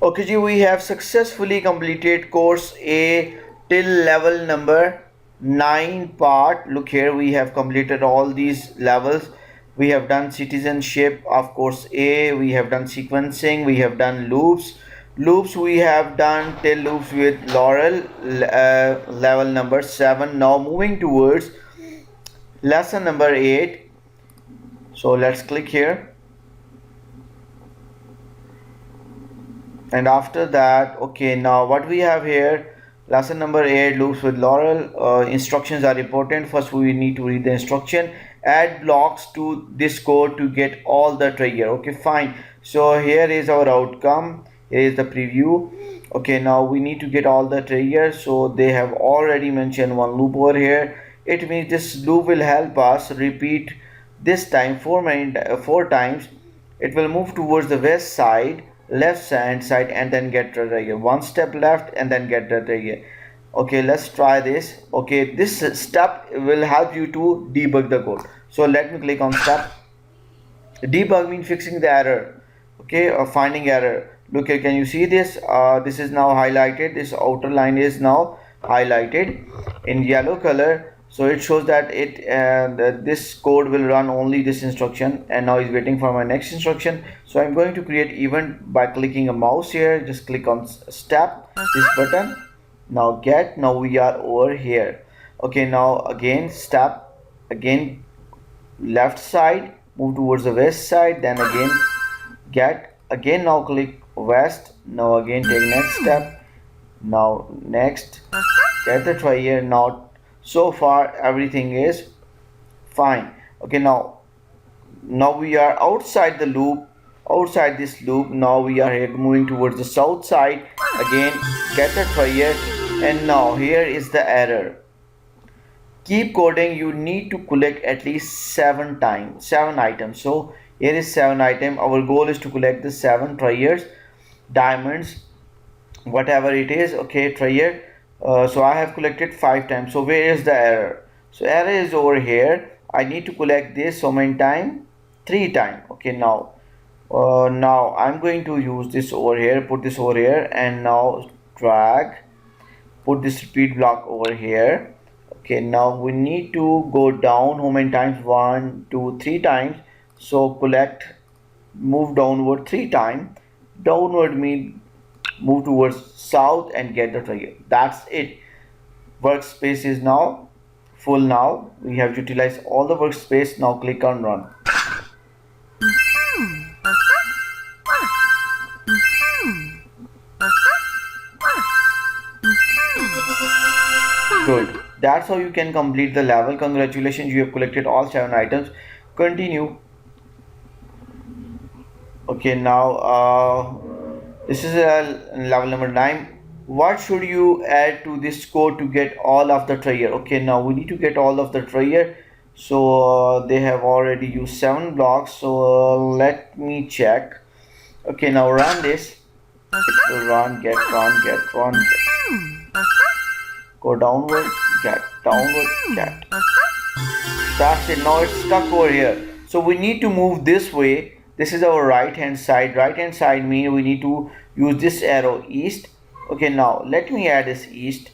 Okay ji, we have successfully completed course A till level number 9 part. Look here, we have completed all these levels. We have done citizenship of course A, we have done sequencing, we have done loops we have done till loops with Laurel, level number 7. Now moving towards lesson number 8. So let's click here, and after that, okay, now what we have here, lesson number 8, loops with Laurel. Instructions are important. First we need to read the instruction. Add blocks to this code to get all the trigger. Okay, fine. So here is our outcome, here is the preview. Okay, now we need to get all the triggers. So they have already mentioned one loop over here. It means this loop will help us repeat this time four times. It will move towards the west side, left hand side, and then get the trigger. One step left and then get the trigger. Okay, let's try this. Okay, this step will help you to debug the code. So let me click on step. Debug means fixing the error. Okay, or finding error. Look here, can you see this? This is now highlighted. This outer line is now highlighted in yellow color. So it shows that this code will run only this instruction, and now is waiting for my next instruction. So I'm going to create event by clicking a mouse here. Just click on step, this button. Now get, now we are over here. Okay, now again step, again left side, move towards the west side, then again get, again now click west, now again take next step, now next, get the trigger. Now so far everything is fine. Okay, now we are outside the loop, outside this loop. Now we are here moving towards the south side, again get the trigger, and now here is the error. Keep coding, you need to collect at least 7 items. So here is 7 item. Our goal is to collect the 7 triggers, diamonds, whatever it is. Okay, trigger. So I have collected 5 times. So where is the error? So error is over here. I need to collect this so many times, 3 times. Okay, now now I'm going to use this over here, put this over here, and now drag, put this repeat block over here. Okay, now we need to go down how many times? 1 2 3 times. So collect, move downward 3 times. Downward mean move towards south and get the trigger. That's it. Workspace is now full. Now we have utilized all the workspace. Now click on run. Good. That's how you can complete the level. Congratulations, you have collected all 7 items. Continue. Okay, now this is level number 9. What should you add to this code to get all of the trigger? Okay, now we need to get all of the trigger. So they have already used 7 blocks. So let me check. Okay, now run this. It will run, get, get. Go downward, get, downward, get. That's it. Now it's stuck over here. So we need to move this way. This is our right hand side. Right hand side means we need to use this arrow east. Okay, now let me add this east,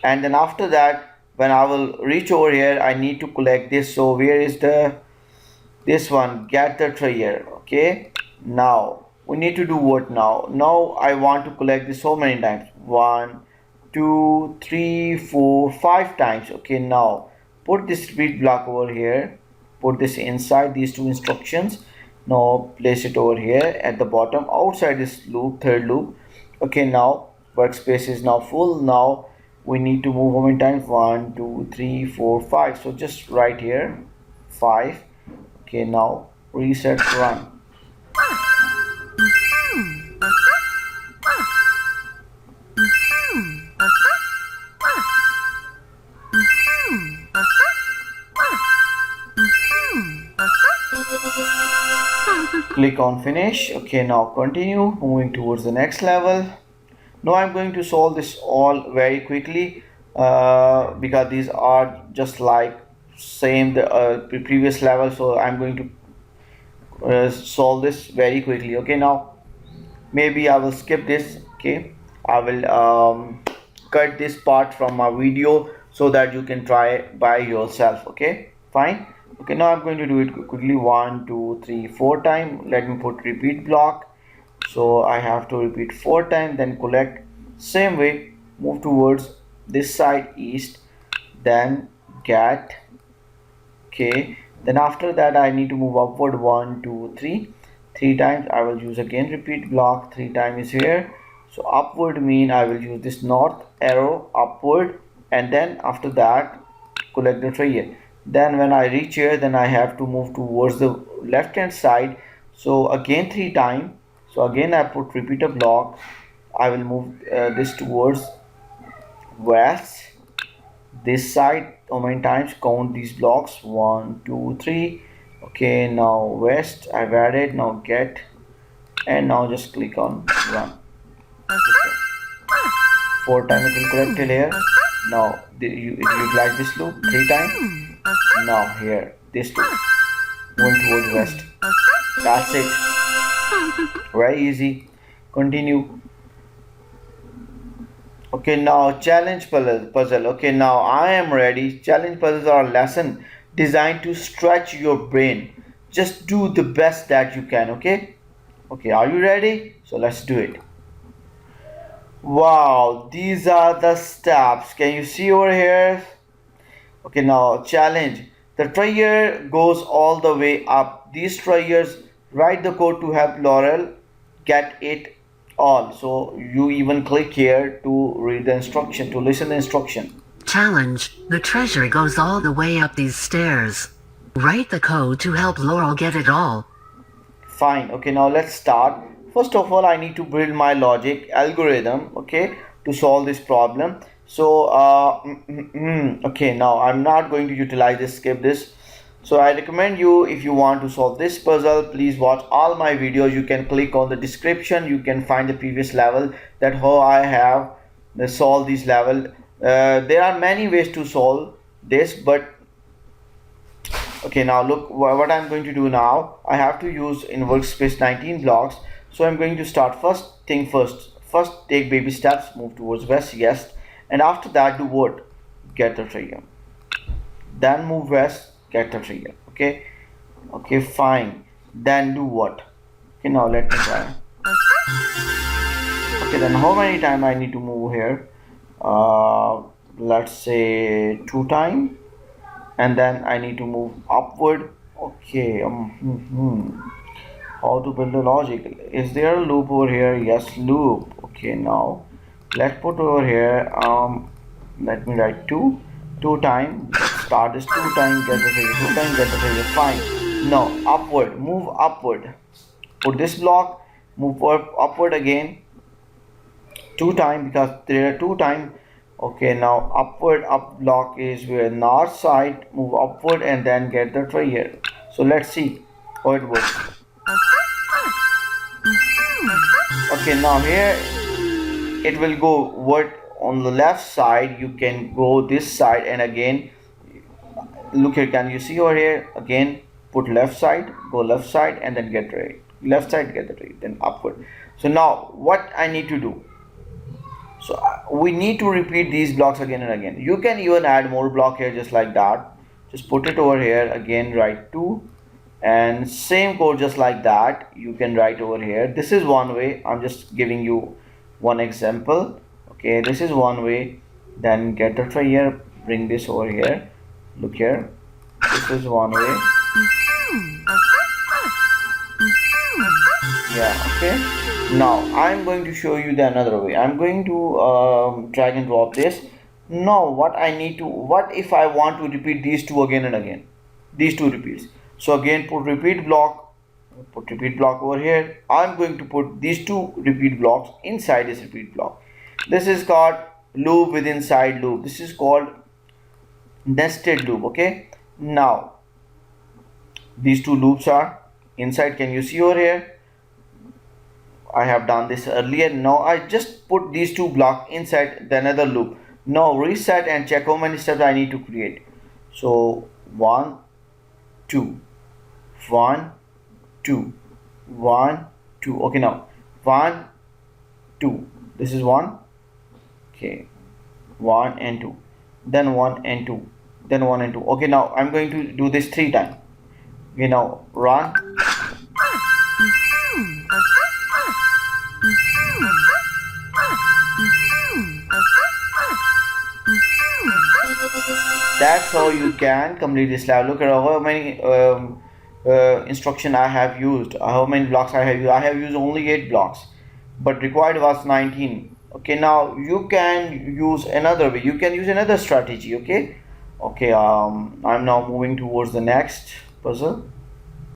and then after that, when I will reach over here, I need to collect this. So where is this one? Get the trigger. Okay, now we need to do what now? Now I want to collect this so many times. 1 2 3 4 5 times. Okay, now put this repeat block over here, put this inside these 2 instructions. Now place it over here at the bottom outside this loop, third loop. Okay, now workspace is now full. Now we need to move how many times? 1 2 3 4 5. So just right here 5. Okay, now reset, run. Click on finish. Okay, now continue, moving towards the next level. Now I'm going to solve this all very quickly because these are just like same the previous level. So I'm going to solve this very quickly. Okay, now maybe I will skip this. Okay, I will cut this part from my video so that you can try by yourself. Okay, fine. Okay, now I'm going to do it quickly. 1 2 3 4 times. Let me put repeat block. So I have to repeat 4 times, then collect. Same way, move towards this side east, then get. Okay, then after that I need to move upward 1 2 3 3 times. I will use again repeat block. 3 times is here, so upward mean I will use this north arrow upward, and then after that collect the tree here. Then when I reach here, then I have to move towards the left hand side, so again 3 times. So again I put repeat a block. I will move this towards west, this side. How many times? Count these blocks. 1 2 3. Okay, now west I've added. Now get, and now just click on run. 4 times it will collect till here. Now you utilize this loop 3 times. Now here this loop going towards west. That's it. Very easy. Continue. Okay, now challenge puzzle. Okay, now I am ready. Challenge puzzles are a lesson designed to stretch your brain. Just do the best that you can. Okay. Okay, are you ready? So let's do it. Wow, these are the steps. Can you see over here? Okay, now challenge. The trigger goes all the way up. These triggers, write the code to help Laurel get it all. So you even click here to read the instruction, to listen the instruction. Challenge. The treasure goes all the way up these stairs. Write the code to help Laurel get it all. Fine. Okay, now let's start. First of all, I need to build my logic algorithm, okay, to solve this problem. So okay, now I'm not going to utilize this, skip this. So I recommend you, if you want to solve this puzzle, please watch all my videos. You can click on the description, you can find the previous level, that how I have solved this level. There are many ways to solve this, but okay, now look what I'm going to do now. I have to use in workspace 19 blocks. So I'm going to start first thing first. First take baby steps, move towards west, yes. And after that do what? Get the trigger. Then move west, get the trigger. Okay. Okay, fine. Then do what? Okay, now let me try. Okay, then how many times I need to move here? Let's say 2 times. And then I need to move upward. Okay, how to build a logic? Is there a loop over here? Yes, loop. Okay, now let's put over here, let me write 2 times. Start this 2 times, get the figure, 2 times, get the figure. Fine. Now upward, move upward. Put this block, move upward again 2 times, because there are 2 times. Okay, now upward up block is where north side, move upward and then get the trigger. So let's see how it works. Okay, now here it will go what on the left side. You can go this side, and again look here, can you see over here? Again put left side, go left side, and then get right. Left side, get the right, then upward. So now what I need to do? So we need to repeat these blocks again and again. You can even add more block here, just like that. Just put it over here again, write 2, and same code just like that you can write over here. This is one way. I'm just giving you one example. Okay, this is one way. Then get the try here, bring this over here. Look here, this is one way. Yeah, okay. Now I'm going to show you the another way. I'm going to drag and drop this. Now what I need to, what if I want to repeat these two again and again, these two repeats? So again put repeat block, put repeat block over here. I'm going to put these two repeat blocks inside this repeat block. This is called loop with inside loop. This is called nested loop. Okay, now these two loops are inside. Can you see over here? I have done this earlier. Now I just put these two blocks inside the another loop. Now reset and check how many steps I need to create. So 1 2 1 2 1 2. Okay, now 1 2, this is 1, okay, 1 and 2, then 1 and 2, then 1 and 2. Okay, now I'm going to do this 3 times. Okay, now run. That's how you can complete this level. Look at how many instruction I have used, how many blocks I have used. I have used only 8 blocks, but required was 19. Okay, now you can use another way, you can use another strategy. Okay, I'm now moving towards the next puzzle.